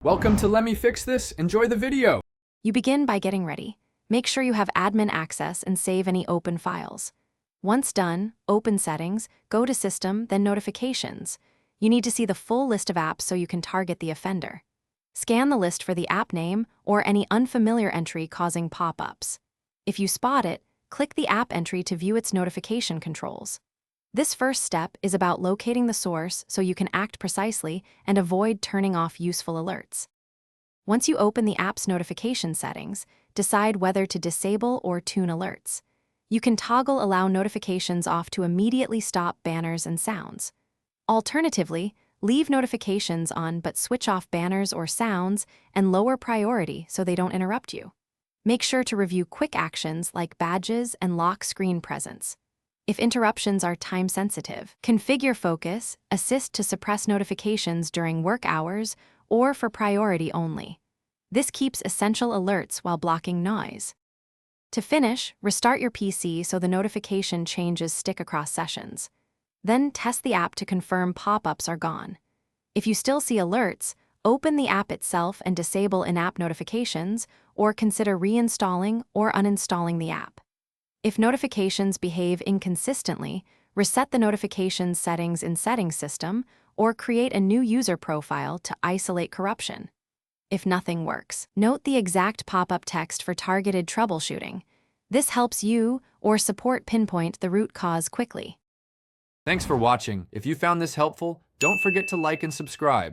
Welcome to Let Me Fix This. Enjoy the video. You begin by getting ready. Make sure you have admin access and save any open files. Once done, open Settings, go to System, then Notifications. You need to see the full list of apps so you can target the offender. Scan the list for the app name or any unfamiliar entry causing pop-ups. If you spot it, click the app entry to view its notification controls. This first step is about locating the source so you can act precisely and avoid turning off useful alerts. Once you open the app's notification settings, decide whether to disable or tune alerts. You can toggle Allow Notifications off to immediately stop banners and sounds. Alternatively, leave notifications on but switch off banners or sounds and lower priority so they don't interrupt you. Make sure to review quick actions like badges and lock screen presence. If interruptions are time-sensitive, configure Focus, Assist to suppress notifications during work hours or for priority only. This keeps essential alerts while blocking noise. To finish, restart your PC so the notification changes stick across sessions. Then test the app to confirm pop-ups are gone. If you still see alerts, open the app itself and disable in-app notifications, or consider reinstalling or uninstalling the app. If notifications behave inconsistently, reset the notifications settings in Settings System or create a new user profile to isolate corruption. If nothing works, note the exact pop-up text for targeted troubleshooting. This helps you or support pinpoint the root cause quickly. Thanks for watching. If you found this helpful, don't forget to like and subscribe.